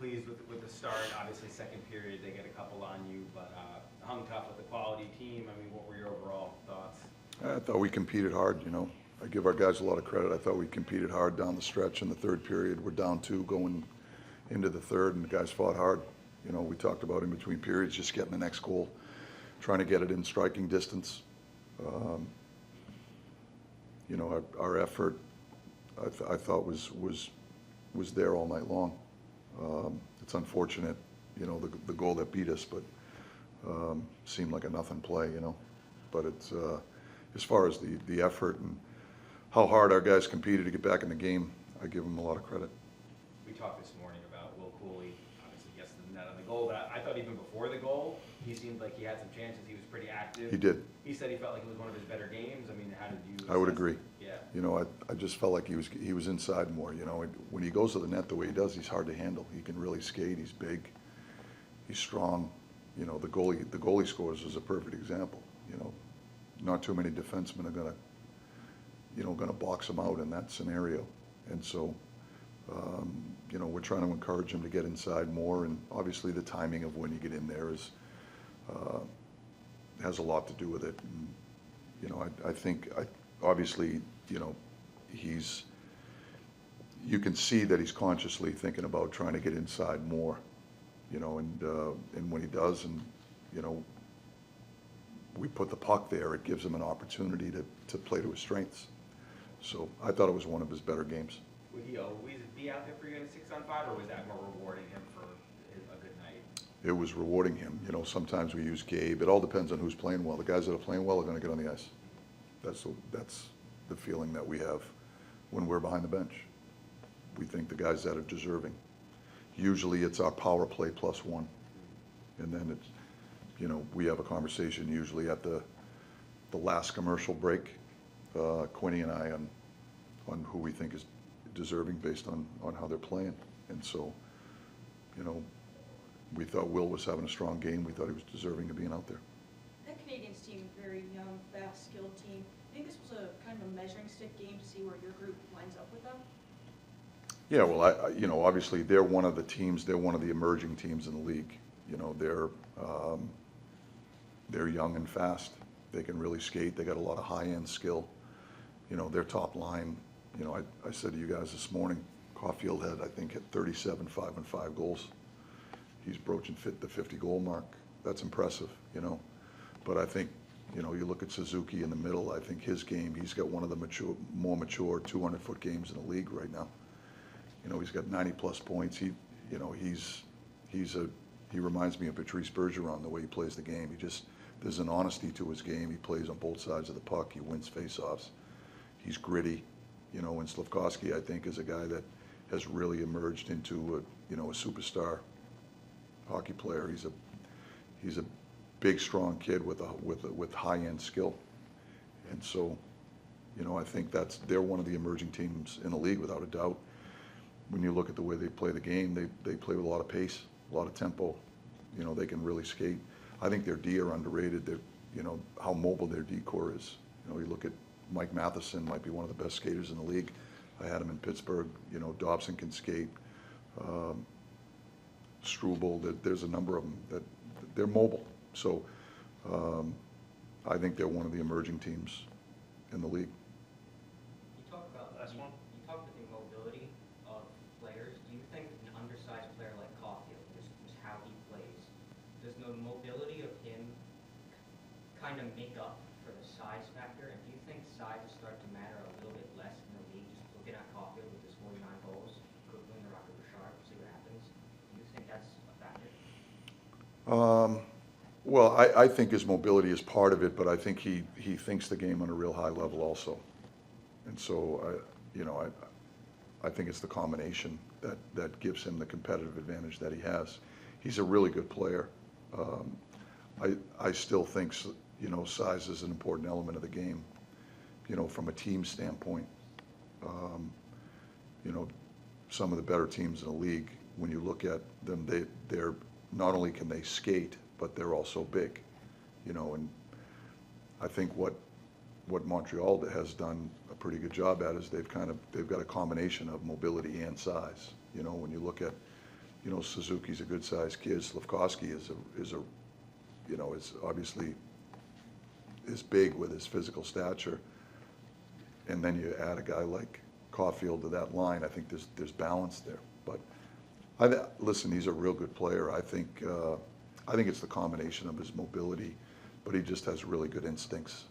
pleased with the start. Obviously, second period they get a couple on you, but hung tough with the quality team. I mean, what were your overall thoughts? I thought we competed hard. I give our guys a lot of credit. I thought we competed hard down the stretch in the third period. We're down 2 going into the third, and the guys fought hard. We talked about in between periods just getting the next goal, trying to get it in striking distance. Our effort, I thought was there all night long. It's unfortunate, the goal that beat us, but seemed like a nothing play, But it's as far as the effort and how hard our guys competed to get back in the game, I give them a lot of credit. We talked this morning about Will Cooley, obviously gets the net on the goal. That I thought even before the goal, he seemed like he had some chances. He was pretty active. He did. He said he felt like it was one of his better games. I mean, how did you? I would agree. Yeah. I just felt like he was inside more. When he goes to the net the way he does, he's hard to handle. He can really skate. He's big. He's strong. The goalie scores is a perfect example. Not too many defensemen are gonna box him out in that scenario. And so, we're trying to encourage him to get inside more. And obviously, the timing of when you get in there has a lot to do with it. And, I think obviously, you can see that he's consciously thinking about trying to get inside more, and when he does, and, we put the puck there, it gives him an opportunity to play to his strengths. So I thought it was one of his better games. Would he always be out there for you in a 6-on-5, or was that more rewarding him for a good night? It was rewarding him. Sometimes we use Gabe. It all depends on who's playing well. The guys that are playing well are going to get on the ice. That's the feeling that we have when we're behind the bench. We think the guys that are deserving. Usually it's our power play +1. And then it's, we have a conversation usually at the last commercial break, Quinny and I, on who we think is deserving based on how they're playing. And so, we thought Will was having a strong game. We thought he was deserving of being out there. That Canadiens team, very young, fast, skilled team. I think this was a kind of a measuring stick game to see where your group lines up with them. Yeah, well, obviously they're one of the teams. They're one of the emerging teams in the league. They're young and fast. They can really skate. They got a lot of high-end skill. Their top line. I said to you guys this morning, Caulfield had 37 5-on-5 goals. He's broaching the 50-goal mark. That's impressive, But I think, you look at Suzuki in the middle. I think his game, he's got one of the more mature 200-foot games in the league right now. He's got 90-plus points. He reminds me of Patrice Bergeron, the way he plays the game. There's an honesty to his game. He plays on both sides of the puck. He wins faceoffs. He's gritty, and Slafkovsky, I think, is a guy that has really emerged into a superstar hockey player. He's a big, strong kid with high-end skill, and so, I think they're one of the emerging teams in the league without a doubt. When you look at the way they play the game, they play with a lot of pace, a lot of tempo. They can really skate. I think their D are underrated. How mobile their D core is. You look at Mike Matheson, might be one of the best skaters in the league. I had him in Pittsburgh. Dobson can skate. Struble. There's a number of them that they're mobile. So I think they're one of the emerging teams in the league. You talk about last one. You talk about the mobility of players. Do you think an undersized player like Caulfield, just how he plays, does the mobility of him kind of make up for the size factor? And do you think size is starting to matter a little bit less in the league? Just looking at Caulfield with his 49 goals, could win the Rocket Richard, see what happens. Do you think that's a factor? Well, I think his mobility is part of it, but I think he thinks the game on a real high level also. And so, I think it's the combination that gives him the competitive advantage that he has. He's a really good player. I still think, size is an important element of the game, from a team standpoint. Some of the better teams in the league, when you look at them, they're not only can they skate, but they're also big, and I think what Montreal has done a pretty good job at is they've got a combination of mobility and size. When you look at you know, Suzuki's a good-sized kid. Slafkovsky is you know, is obviously is big with his physical stature. And then you add a guy like Caulfield to that line, I think there's balance there. But listen, he's a real good player. I think it's the combination of his mobility, but he just has really good instincts.